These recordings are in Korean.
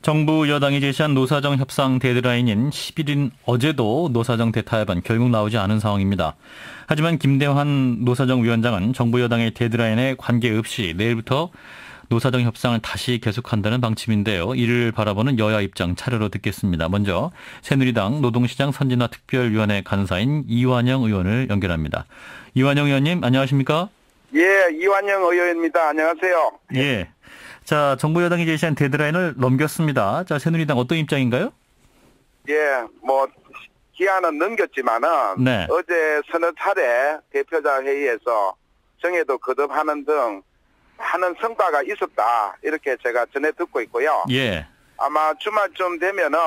정부 여당이 제시한 노사정 협상 데드라인인 10일인 어제도 노사정 대타협안 결국 나오지 않은 상황입니다. 하지만 김대환 노사정 위원장은 정부 여당의 데드라인에 관계없이 내일부터 노사정 협상을 다시 계속한다는 방침인데요. 이를 바라보는 여야 입장 차례로 듣겠습니다. 먼저 새누리당 노동시장 선진화 특별위원회 간사인 이완영 의원을 연결합니다. 이완영 의원님 안녕하십니까? 예, 이완영 의원입니다. 안녕하세요. 예. 자, 정부 여당이 제시한 데드라인을 넘겼습니다. 자, 새누리당 어떤 입장인가요? 예, 기한은 넘겼지만은 네. 어제 서너 차례 대표자 회의에서 정해도 거듭하는 등 하는 성과가 있었다. 이렇게 제가 전해 듣고 있고요. 예. 아마 주말쯤 되면은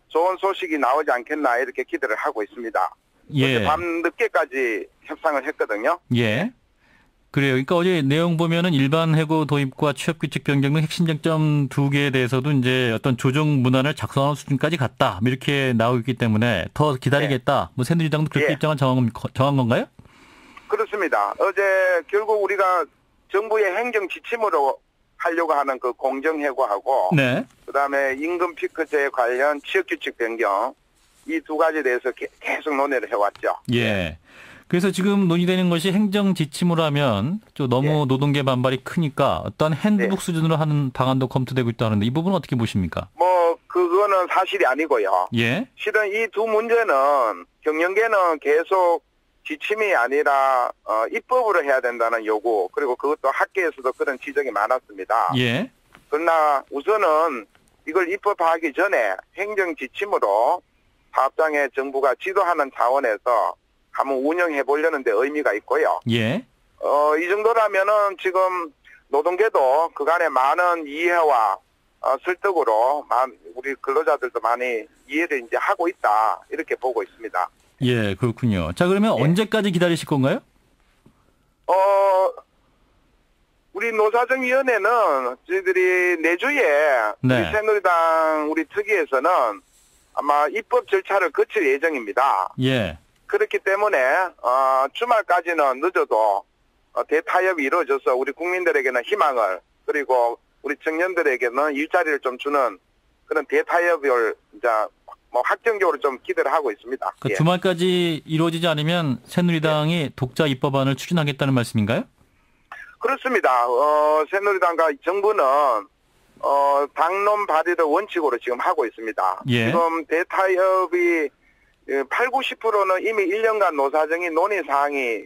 좋은 소식이 나오지 않겠나 이렇게 기대를 하고 있습니다. 예. 어제 밤 늦게까지 협상을 했거든요. 예. 그래요. 그러니까 어제 내용 보면은 일반 해고 도입과 취업 규칙 변경 등 핵심 쟁점 두 개에 대해서도 이제 어떤 조정 문안을 작성하는 수준까지 갔다. 이렇게 나오고 있기 때문에 더 기다리겠다. 뭐 새누리당도 그렇게 입장을 정한 건가요? 그렇습니다. 어제 결국 우리가 정부의 행정 지침으로 하려고 하는 그 공정해고하고 네. 그다음에 임금 피크제 관련 취업 규칙 변경 이 두 가지에 대해서 계속 논의를 해왔죠. 예. 그래서 지금 논의되는 것이 행정 지침으로 하면 좀 너무 노동계 반발이 크니까 어떤 핸드북 수준으로 하는 방안도 검토되고 있다는데 이 부분은 어떻게 보십니까? 그거는 사실이 아니고요. 예. 실은 이 두 문제는 경영계는 계속 지침이 아니라 입법으로 해야 된다는 요구 그리고 그것도 학계에서도 그런 지적이 많았습니다. 예. 그러나 우선은 이걸 입법하기 전에 행정 지침으로 사업장에 정부가 지도하는 차원에서 한번 운영해 보려는 데 의미가 있고요. 예. 이 정도라면은 지금 노동계도 그간에 많은 이해와 설득으로 우리 근로자들도 많이 이해를 이제 하고 있다. 이렇게 보고 있습니다. 예, 그렇군요. 자, 그러면 언제까지 기다리실 건가요? 우리 노사정위원회는 저희들이 내주에 네. 우리 새누리당 우리 특위에서는 아마 입법 절차를 거칠 예정입니다. 예. 그렇기 때문에 주말까지는 늦어도 대타협이 이루어져서 우리 국민들에게는 희망을 그리고 우리 청년들에게는 일자리를 좀 주는 그런 대타협을 이제 확정적으로 좀 기대를 하고 있습니다. 그 예. 주말까지 이루어지지 않으면 새누리당이 독자 입법안을 추진하겠다는 말씀인가요? 그렇습니다. 새누리당과 정부는 당론 발의를 원칙으로 지금 하고 있습니다. 예. 지금 대타협이 8, 90%는 이미 1년간 노사정이 논의사항이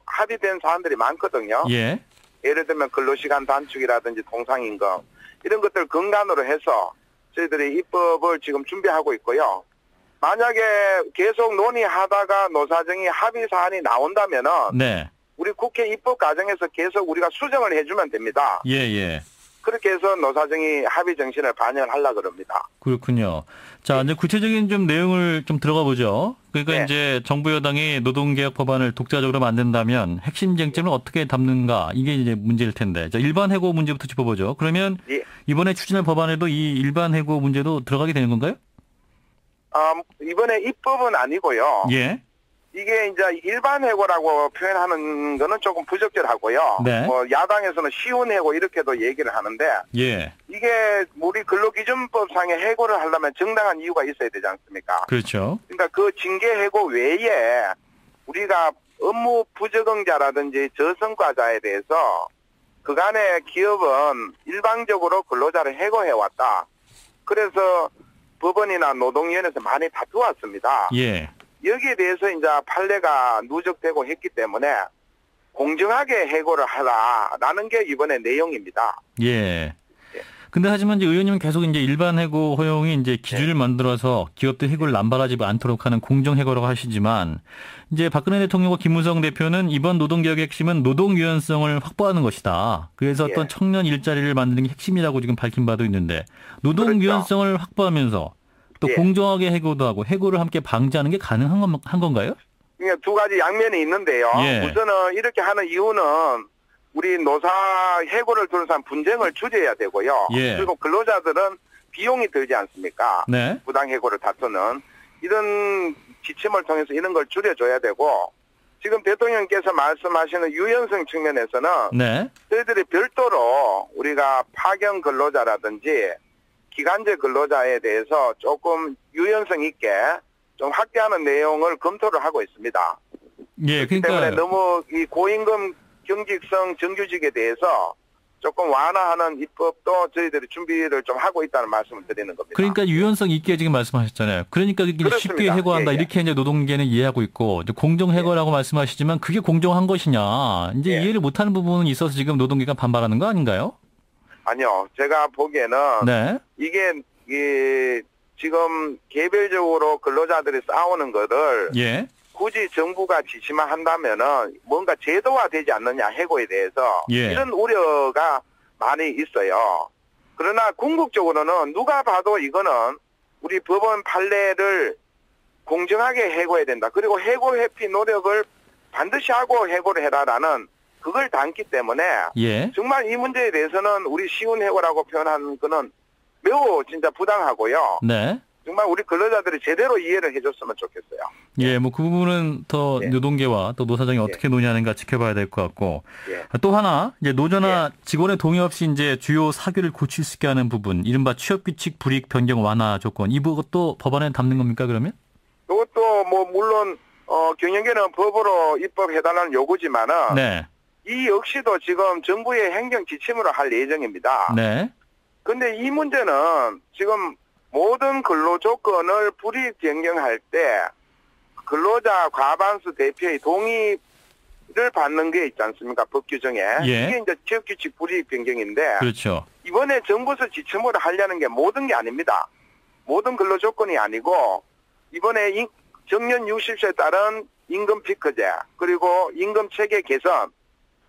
합의된 사안들이 많거든요. 예. 예를 들면 근로시간 단축이라든지 통상임금 이런 것들 근간으로 해서 저희들이 입법을 지금 준비하고 있고요. 만약에 계속 논의하다가 노사정이 합의 사안이 나온다면은 네. 우리 국회 입법 과정에서 계속 우리가 수정을 해주면 됩니다. 예, 예. 그렇게 해서 노사정이 합의 정신을 반영을 하려고 그럽니다. 그렇군요. 자, 이제 구체적인 좀 내용을 좀 들어가 보죠. 그러니까 네. 이제 정부 여당이 노동개혁 법안을 독자적으로 만든다면 핵심 쟁점을 어떻게 담는가 이게 이제 문제일 텐데. 자, 일반 해고 문제부터 짚어보죠. 그러면 예. 이번에 추진할 법안에도 이 일반 해고 문제도 들어가게 되는 건가요? 이번에 입법은 아니고요. 예. 이게 이제 일반 해고라고 표현하는 거는 조금 부적절하고요. 네. 야당에서는 쉬운 해고 이렇게도 얘기를 하는데 예. 이게 우리 근로기준법상의 해고를 하려면 정당한 이유가 있어야 되지 않습니까? 그렇죠. 그러니까 그 징계 해고 외에 우리가 업무 부적응자라든지 저성과자에 대해서 그간의 기업은 일방적으로 근로자를 해고해왔다. 그래서 법원이나 노동위원회에서 많이 다투었습니다. 예. 여기에 대해서 이제 판례가 누적되고 했기 때문에 공정하게 해고를 하라라는 게 이번에 내용입니다. 예. 근데 하지만 이제 의원님은 계속 이제 일반 해고 허용이 이제 기준을 만들어서 기업들 해고를 남발하지 않도록 하는 공정 해고라고 하시지만 이제 박근혜 대통령과 김무성 대표는 이번 노동개혁의 핵심은 노동 유연성을 확보하는 것이다. 그래서 어떤 청년 일자리를 만드는 게 핵심이라고 지금 밝힌 바도 있는데 노동 그렇죠. 유연성을 확보하면서 또 공정하게 해고도 하고 해고를 함께 방지하는 게 가능한 건가요? 그러니까 두 가지 양면이 있는데요. 예. 우선은 이렇게 하는 이유는 우리 노사 해고를 둘러싼 분쟁을 줄여야 되고요. 예. 그리고 근로자들은 비용이 들지 않습니까? 네. 부당 해고를 다투는 이런 지침을 통해서 이런 걸 줄여줘야 되고 지금 대통령께서 말씀하시는 유연성 측면에서는 네. 저희들이 별도로 우리가 파견 근로자라든지 기간제 근로자에 대해서 조금 유연성 있게 좀 확대하는 내용을 검토를 하고 있습니다. 예, 그렇기 때문에 너무 이 고임금 경직성 정규직에 대해서 조금 완화하는 입법도 저희들이 준비를 좀 하고 있다는 말씀을 드리는 겁니다. 그러니까 유연성 있게 지금 말씀하셨잖아요. 그러니까 쉽게 해고한다. 예. 이렇게 이제 노동계는 이해하고 있고, 이제 공정 해고라고 말씀하시지만 그게 공정한 것이냐. 이제 이해를 못하는 부분은 있어서 지금 노동계가 반발하는 거 아닌가요? 아니요. 제가 보기에는 네. 이게 지금 개별적으로 근로자들이 싸우는 거를 예. 굳이 정부가 지시만 한다면은 뭔가 제도화되지 않느냐 해고에 대해서 예. 이런 우려가 많이 있어요. 그러나 궁극적으로는 누가 봐도 이거는 우리 법원 판례를 공정하게 해고해야 된다. 그리고 해고 회피 노력을 반드시 하고 해고를 해라라는 그걸 담기 때문에 예. 정말 이 문제에 대해서는 우리 쉬운 해고라고 표현하는 거는 매우 진짜 부당하고요. 네. 정말 우리 근로자들이 제대로 이해를 해줬으면 좋겠어요. 예, 뭐 그 부분은 더 예. 노동계와 또 노사정이 어떻게 논의하는가 지켜봐야 될 것 같고 예. 또 하나 이제 노조나 직원의 동의 없이 이제 주요 사규를 고칠 수 있게 하는 부분, 이른바 취업규칙 불이익 변경 완화 조건 이 부분도 법안에 담는 겁니까 그러면? 이것도 뭐 물론 경영계는 법으로 입법해달라는 요구지만은 네. 이 역시도 지금 정부의 행정 지침으로 할 예정입니다. 네. 그런데 이 문제는 지금 모든 근로 조건을 불이익 변경할 때 근로자 과반수 대표의 동의를 받는 게 있지 않습니까? 법 규정에. 예. 이게 이제 취업규칙 불이익 변경인데 그렇죠. 이번에 정부에서 지침으로 하려는 게 모든 게 아닙니다. 모든 근로 조건이 아니고 이번에 정년 60세에 따른 임금 피크제 그리고 임금 체계 개선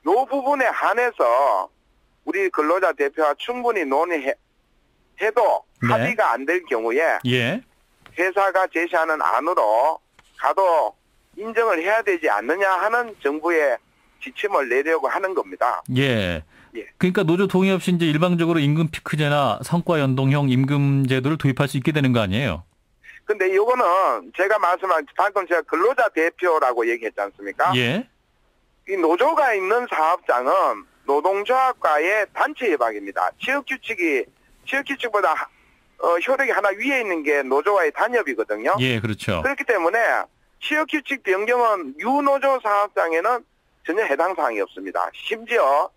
요 부분에 한해서 우리 근로자 대표와 충분히 논의해도 네. 합의가 안 될 경우에 예. 회사가 제시하는 안으로 가도 인정을 해야 되지 않느냐 하는 정부의 지침을 내려고 하는 겁니다. 예. 예. 그러니까 노조 동의 없이 이제 일방적으로 임금 피크제나 성과 연동형 임금 제도를 도입할 수 있게 되는 거 아니에요? 근데 이거는 제가 말씀한 방금 제가 근로자 대표라고 얘기했지 않습니까? 예. 이 노조가 있는 사업장은 노동조합과의 단체 협약입니다. 취업규칙보다 효력이 하나 위에 있는 게 노조와의 단협이거든요. 예, 그렇죠. 그렇기 때문에 취업규칙 변경은 유노조 사업장에는 전혀 해당 사항이 없습니다. 심지어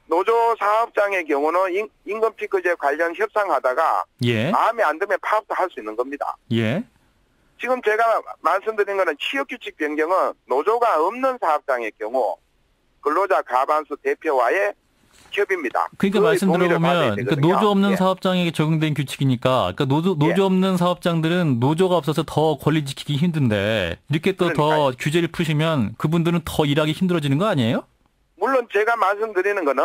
노조 사업장의 경우는 임금 피크제 관련 협상하다가 예. 마음에 안 들면 파업도 할 수 있는 겁니다. 예. 지금 제가 말씀드린 거는 취업규칙 변경은 노조가 없는 사업장의 경우 근로자 과반수 대표와의 협의입니다. 그러니까 말씀 들어보면 그러니까 노조 없는 사업장에게 적용된 규칙이니까 그러니까 노조 없는 사업장들은 노조가 없어서 더 권리 지키기 힘든데 이렇게 또 더 규제를 푸시면 그분들은 더 일하기 힘들어지는 거 아니에요? 물론 제가 말씀드리는 거는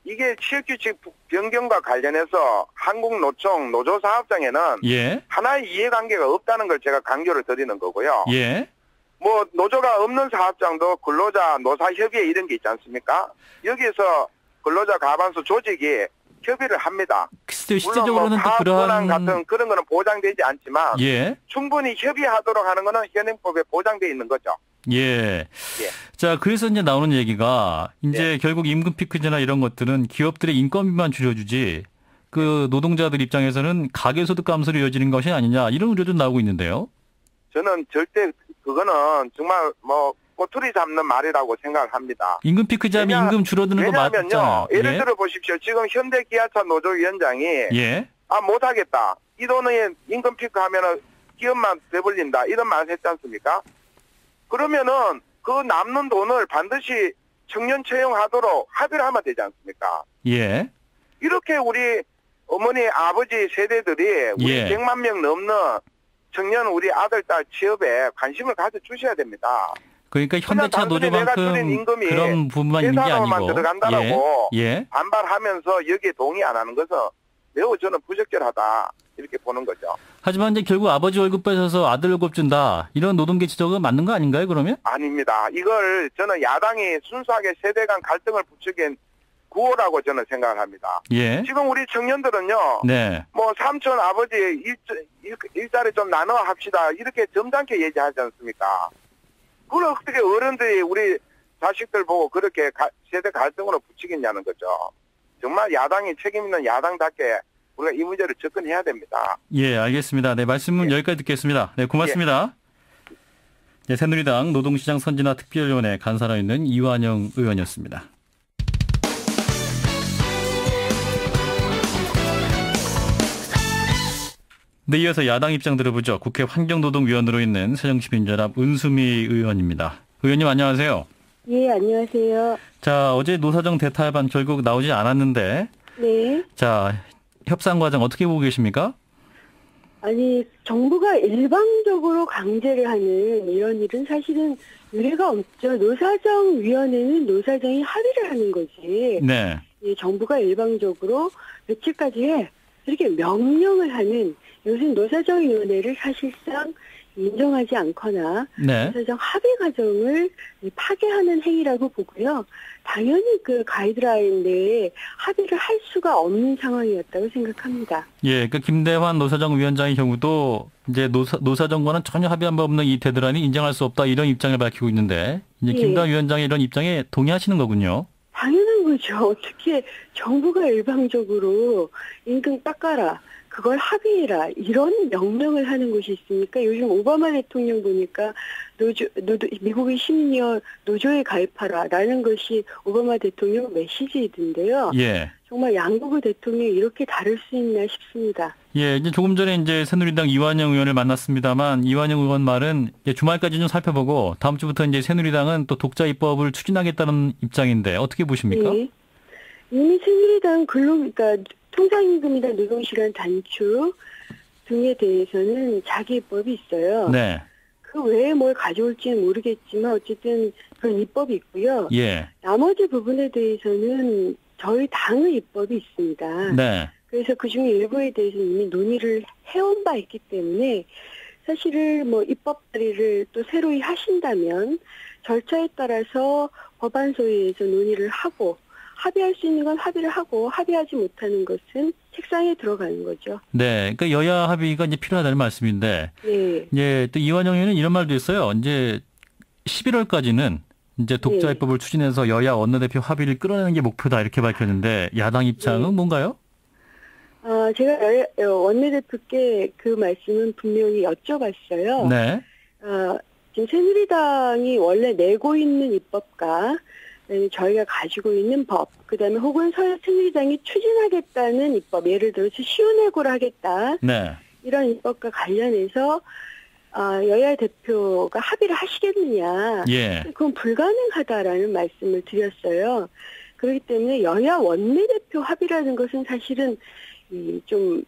이게 취업규칙 변경과 관련해서 한국노총 노조사업장에는 예. 하나의 이해관계가 없다는 걸 제가 강조를 드리는 거고요. 예. 뭐 노조가 없는 사업장도 근로자 노사협의회 이런 게 있지 않습니까? 여기에서 근로자 과반수 조직이 협의를 합니다. 글쎄요, 실질적으로는 또 그러한 같은 그런 거는 보장되지 않지만 예. 충분히 협의하도록 하는 거는 현행법에 보장되어 있는 거죠. 예. 자, 그래서 이제 나오는 얘기가 이제 결국 임금 피크제나 이런 것들은 기업들의 인건비만 줄여주지 그 노동자들 입장에서는 가계소득 감소로 이어지는 것이 아니냐 이런 우려도 나오고 있는데요. 저는 절대 그거는 정말 뭐 꼬투리 잡는 말이라고 생각을 합니다. 임금 피크제하면 임금 줄어드는 거 맞잖아요. 왜냐하면요. 예를 들어 보십시오. 지금 현대기아차 노조위원장이 못하겠다. 이 돈에 임금 피크하면은 기업만 배불린다. 이런 말을 했지 않습니까? 그러면은 그 남는 돈을 반드시 청년 채용하도록 합의를 하면 되지 않습니까? 예. 이렇게 우리 어머니 아버지 세대들이 우리 100만 명 넘는 청년 우리 아들 딸 취업에 관심을 가져주셔야 됩니다. 그러니까 현대차 노조만큼 그런 부분만 있는 게 아니고 들어간다라고 반발하면서 여기에 동의 안 하는 것은 매우 저는 부적절하다 이렇게 보는 거죠. 하지만 이제 결국 아버지 월급 뺏어서 아들 월급 준다 이런 노동계 지적은 맞는 거 아닌가요 그러면? 아닙니다. 이걸 저는 야당이 순수하게 세대 간 갈등을 부추긴 구호라고 저는 생각을 합니다. 예. 지금 우리 청년들은요. 네. 뭐 삼촌 아버지 일자리 좀 나눠 합시다 이렇게 점잖게 얘기하지 않습니까? 그걸 어떻게 어른들이 우리 자식들 보고 그렇게 세대 갈등으로 부추기냐는 거죠. 정말 야당이 책임 있는 야당답게 우리가 이 문제를 접근해야 됩니다. 예, 알겠습니다. 네, 말씀은 여기까지 듣겠습니다. 네, 고맙습니다. 네, 새누리당 노동시장 선진화 특별위원회 간사로 있는 이완영 의원이었습니다. 네, 이어서 야당 입장 들어보죠. 국회 환경노동위원으로 있는 새정치민주연합 은수미 의원입니다. 의원님 안녕하세요. 예, 안녕하세요. 자, 어제 노사정 대타협안 결국 나오지 않았는데, 네. 자, 협상 과정 어떻게 보고 계십니까? 아니, 정부가 일방적으로 강제를 하는 이런 일은 사실은 의뢰가 없죠. 노사정위원회는 노사정이 합의를 하는 거지. 네. 예, 정부가 일방적으로 며칠까지에 이렇게 명령을 하는, 요즘 노사정위원회를 사실상 인정하지 않거나 네. 노사정 합의 과정을 파괴하는 행위라고 보고요. 당연히 그 가이드라인 내에 합의를 할 수가 없는 상황이었다고 생각합니다. 예, 그 김대환 노사정 위원장의 경우도 이제 노사정과는 전혀 합의한 바 없는 이 데드라인이 인정할 수 없다 이런 입장을 밝히고 있는데 이제 예. 김대환 위원장의 이런 입장에 동의하시는 거군요. 당연한 거죠. 어떻게 정부가 일방적으로 임금 닦아라, 그걸 합의해라 이런 명령을 하는 곳이 있습니까? 요즘 오바마 대통령 보니까 미국의 심리어 노조에 가입하라라는 것이 오바마 대통령 메시지이던데요. 예. 정말 양국의 대통령이 이렇게 다를 수 있나 싶습니다. 예, 이제 조금 전에 이제 새누리당 이완영 의원을 만났습니다만 이완영 의원 말은 주말까지 좀 살펴보고 다음 주부터 이제 새누리당은 또 독자 입법을 추진하겠다는 입장인데 어떻게 보십니까? 네. 이미 새누리당 그러니까 통상임금이나 노동시간 단축 등에 대해서는 자기 입법이 있어요. 네. 그 외에 뭘 가져올지는 모르겠지만 어쨌든 그런 입법이 있고요. 예. 나머지 부분에 대해서는 저희 당의 입법이 있습니다. 네. 그래서 그중에 일부에 대해서는 이미 논의를 해온 바 있기 때문에 사실은 뭐 입법 발의를 또 새로이 하신다면 절차에 따라서 법안소위에서 논의를 하고 합의할 수 있는 건 합의를 하고 합의하지 못하는 것은 책상에 들어가는 거죠. 네. 그러니까 여야 합의가 이제 필요하다는 말씀인데 네. 이제 또 이완영 의원은 이런 말도 있어요. 이제 11월까지는 이제 독자 네. 입법을 추진해서 여야 원내대표 합의를 끌어내는 게 목표다 이렇게 밝혔는데 야당 입장은 네. 뭔가요? 제가 원내대표께 그 말씀은 분명히 여쭤봤어요. 네. 지금 새누리당이 원래 내고 있는 입법과 저희가 가지고 있는 법, 그다음에 혹은 새누리당이 추진하겠다는 입법, 예를 들어서 시운해고를 하겠다. 네. 이런 입법과 관련해서 여야 대표가 합의를 하시겠느냐. 예. 그건 불가능하다라는 말씀을 드렸어요. 그렇기 때문에 여야 원내대표 합의라는 것은 사실은 좀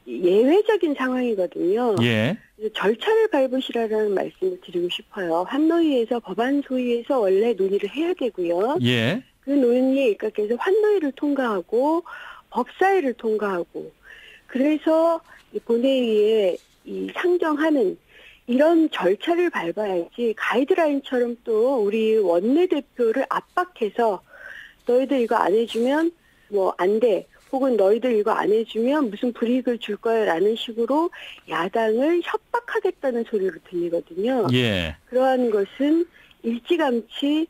예외적인 상황이거든요. 예. 절차를 밟으시라는 말씀을 드리고 싶어요. 환노위에서 법안소위에서 원래 논의를 해야 되고요. 예. 그 논의에 입각해서 환노위를 통과하고 법사위를 통과하고 그래서 본회의에 상정하는 이런 절차를 밟아야지 가이드라인처럼 또 우리 원내대표를 압박해서 너희들 이거 안 해주면 뭐 안 돼. 혹은 너희들 이거 안 해주면 무슨 불이익을 줄 거야 라는 식으로 야당을 협박하겠다는 소리로 들리거든요. 예. 그러한 것은 일찌감치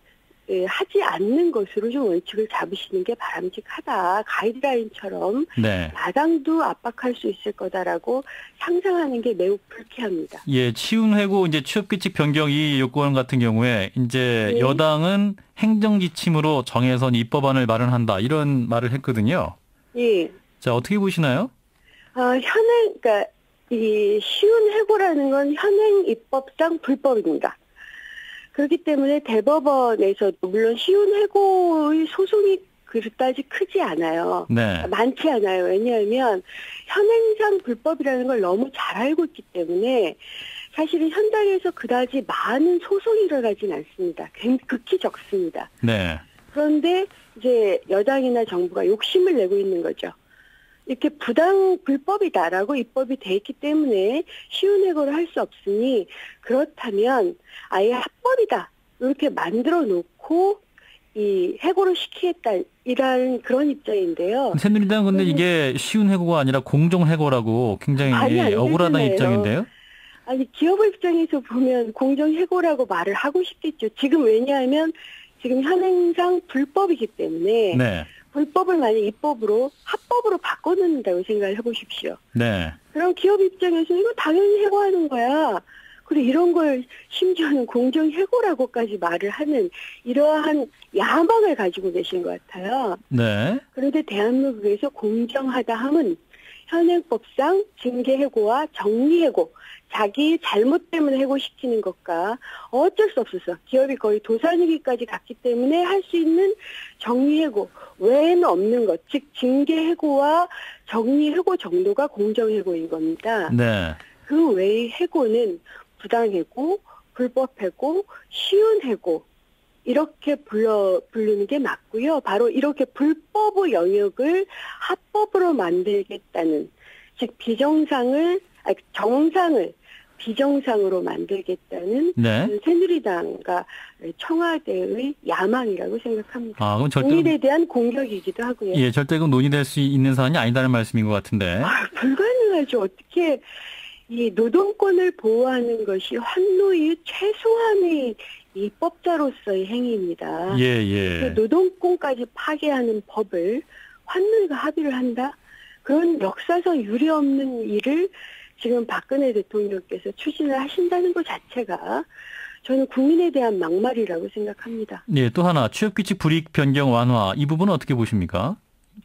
하지 않는 것으로 좀 원칙을 잡으시는 게 바람직하다. 가이드라인처럼 네. 야당도 압박할 수 있을 거다라고 상상하는 게 매우 불쾌합니다. 예, 치운해고 이제 취업규칙 변경 이 요건 같은 경우에 이제 네. 여당은 행정지침으로 정해선 입법안을 마련한다 이런 말을 했거든요. 예. 자, 어떻게 보시나요? 그러니까 이 쉬운 해고라는 건 현행 입법상 불법입니다. 그렇기 때문에 대법원에서도 물론 쉬운 해고의 소송이 그다지 크지 않아요. 네. 많지 않아요. 왜냐하면 현행상 불법이라는 걸 너무 잘 알고 있기 때문에 사실은 현장에서 그다지 많은 소송이 일어나진 않습니다. 극히 적습니다. 네. 그런데 이제 여당이나 정부가 욕심을 내고 있는 거죠. 이렇게 불법이다라고 입법이 돼 있기 때문에 쉬운 해고를 할 수 없으니 그렇다면 아예 합법이다 이렇게 만들어 놓고 이 해고를 시키겠다이라는 그런 입장인데요. 새누리당은 근데 이게 쉬운 해고가 아니라 공정 해고라고 굉장히 억울하다는 입장인데요. 아니 기업의 입장에서 보면 공정 해고라고 말을 하고 싶겠죠. 지금 왜냐하면 지금 현행상 불법이기 때문에 네. 불법을 만약 입법으로 합법으로 바꿔놓는다고 생각을 해보십시오. 네. 그럼 기업 입장에서 이거 당연히 해고하는 거야. 그리고 이런 걸 심지어는 공정해고라고까지 말을 하는 이러한 야망을 가지고 계신 것 같아요. 네. 그런데 대한민국에서 공정하다 함은 현행법상 징계해고와 정리해고, 자기 잘못 때문에 해고시키는 것과 어쩔 수 없어서 기업이 거의 도산이기까지 갔기 때문에 할 수 있는 정리해고 외에는 없는 것, 즉 징계해고와 정리해고 정도가 공정해고인 겁니다. 네. 그 외의 해고는 부당해고, 불법해고, 쉬운 해고 이렇게 부르는 게 맞고요. 바로 이렇게 불법의 영역을 합법으로 만들겠다는, 즉 정상을 비정상으로 만들겠다는 네. 새누리당과 청와대의 야망이라고 생각합니다. 아, 그럼 국민에 대한 공격이기도 하고요. 예, 절대로 논의될 수 있는 사안이 아니다는 말씀인 것 같은데. 불가능하죠. 어떻게 이 노동권을 보호하는 것이 환노의 최소한의 입법자로서의 행위입니다. 예, 예. 노동권까지 파괴하는 법을 환노위가 합의를 한다? 그런 역사상 유례없는 일을 지금 박근혜 대통령께서 추진을 하신다는 것 자체가 저는 국민에 대한 막말이라고 생각합니다. 예, 또 하나 취업규칙 불이익 변경 완화 이 부분은 어떻게 보십니까?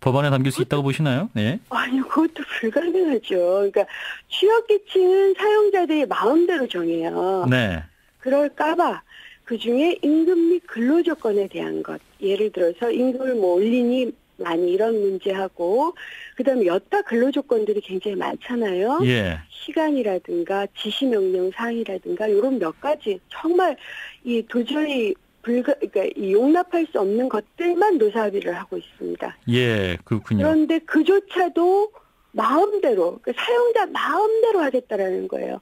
법안에 담길 수 있다고 보시나요? 예. 아니, 그것도 불가능하죠. 그러니까 취업규칙은 사용자들이 마음대로 정해요. 네. 그럴까봐 그중에 임금 및 근로조건에 대한 것, 예를 들어서 임금을 뭐 올리니 많이 이런 문제하고, 그다음에 여타 근로조건들이 굉장히 많잖아요. 예. 시간이라든가 지시명령 사항이라든가 이런 몇 가지 정말 이 도저히 그러니까 이 용납할 수 없는 것들만 노사합의를 하고 있습니다. 예, 그렇군요. 그런데 그조차도 마음대로, 사용자 마음대로 하겠다라는 거예요.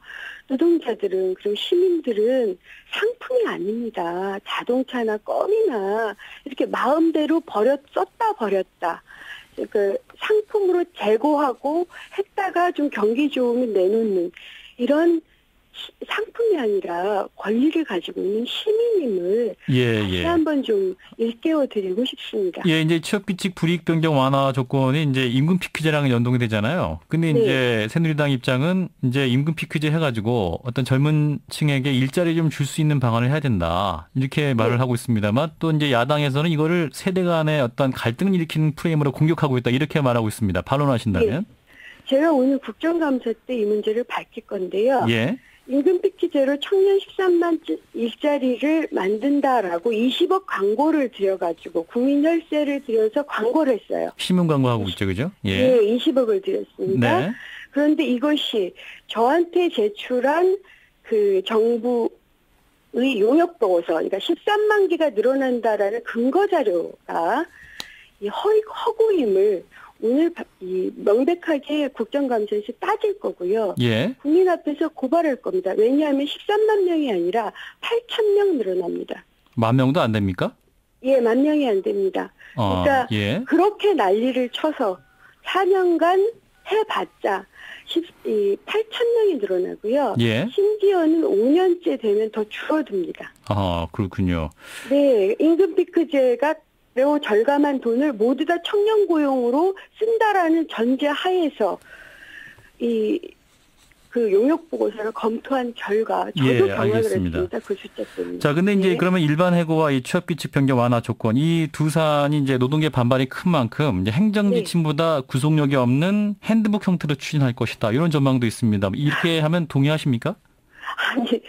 노동자들은, 그리고 시민들은 상품이 아닙니다. 자동차나 껌이나 이렇게 마음대로 썼다 버렸다. 그 상품으로 재고하고 했다가 좀 경기 좋으면 내놓는 이런 상품이 아니라 권리를 가지고 있는 시민임을 다시 한번 좀 일깨워드리고 싶습니다. 예, 이제 취업규칙 불이익 변경 완화 조건이 이제 임금 피크제랑은 연동이 되잖아요. 근데 네. 이제 새누리당 입장은 이제 임금 피크제 해가지고 어떤 젊은 층에게 일자리 좀 줄 수 있는 방안을 해야 된다. 이렇게 말을 하고 있습니다만 또 이제 야당에서는 이거를 세대 간의 어떤 갈등을 일으키는 프레임으로 공격하고 있다. 이렇게 말하고 있습니다. 반론하신다면? 네. 제가 오늘 국정감사 때 이 문제를 밝힐 건데요. 예. 임금 피크제로 청년 13만 일자리를 만든다라고 20억 광고를 들여가지고 국민 혈세를 들여서 광고를 했어요. 신문 광고하고 있죠, 그죠? 예. 네, 20억을 들였습니다. 네. 그런데 이것이 저한테 제출한 그 정부의 용역 보고서, 그러니까 13만 개가 늘어난다라는 근거 자료가 이 허구임을 오늘 명백하게 국정감사에서 따질 거고요. 예. 국민 앞에서 고발할 겁니다. 왜냐하면 13만 명이 아니라 8천 명 늘어납니다. 10,000명도 안 됩니까? 예, 10,000명이 안 됩니다. 그러니까 예. 그렇게 난리를 쳐서 4년간 해봤자 8천 명이 늘어나고요. 예. 심지어는 5년째 되면 더 줄어듭니다. 그렇군요. 네, 임금 피크제가 매우 절감한 돈을 모두 다 청년 고용으로 쓴다라는 전제 하에서 그 용역 보고서를 검토한 결과 저도 경악을 했습니다. 그 숫자 때문에. 자, 근데 이제 네. 그러면 일반 해고와 이 취업규칙 변경 완화 조건 이 두 사안이 이제 노동계 반발이 큰 만큼 이제 행정 지침보다 구속력이 없는 핸드북 형태로 추진할 것이다. 이런 전망도 있습니다. 이렇게 하면 동의하십니까? 아니,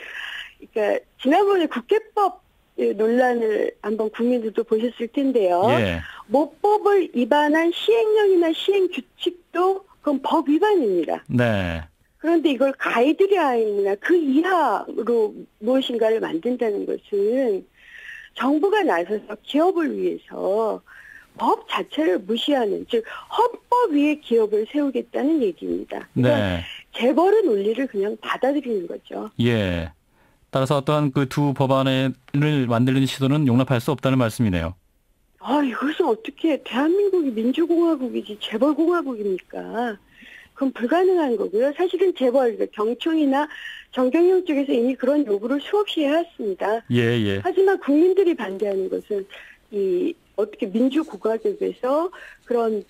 그러니까 지난번에 국회법 논란을 한번 국민들도 보셨을 텐데요. 예. 모법을 위반한 시행령이나 시행규칙도 그건 법 위반입니다. 네. 그런데 이걸 가이드라인이나 그 이하로 무엇인가를 만든다는 것은 정부가 나서서 기업을 위해서 법 자체를 무시하는, 즉 헌법 위에 기업을 세우겠다는 얘기입니다. 그러니까 네. 재벌의 논리를 그냥 받아들이는 거죠. 예. 따라서 어떠한 그 두 법안을 만들는 시도는 용납할 수 없다는 말씀이네요. 이것은 어떻게 대한민국이 민주공화국이지 재벌공화국입니까? 그건 불가능한 거고요. 사실은 재벌, 경총이나 정경영 쪽에서 이미 그런 요구를 수없이 해왔습니다. 예. 하지만 국민들이 반대하는 것은 이 어떻게 민주국가적에서 그런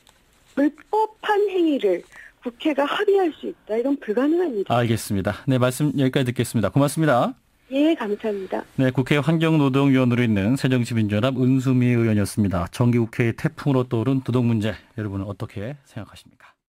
불법한 행위를 국회가 합의할 수 있다. 이건 불가능합니다. 알겠습니다. 네, 말씀 여기까지 듣겠습니다. 고맙습니다. 예, 감사합니다. 네, 국회 환경노동위원으로 있는 새정치민주연합 은수미 의원이었습니다. 정기국회의 태풍으로 떠오른 노동 문제, 여러분은 어떻게 생각하십니까?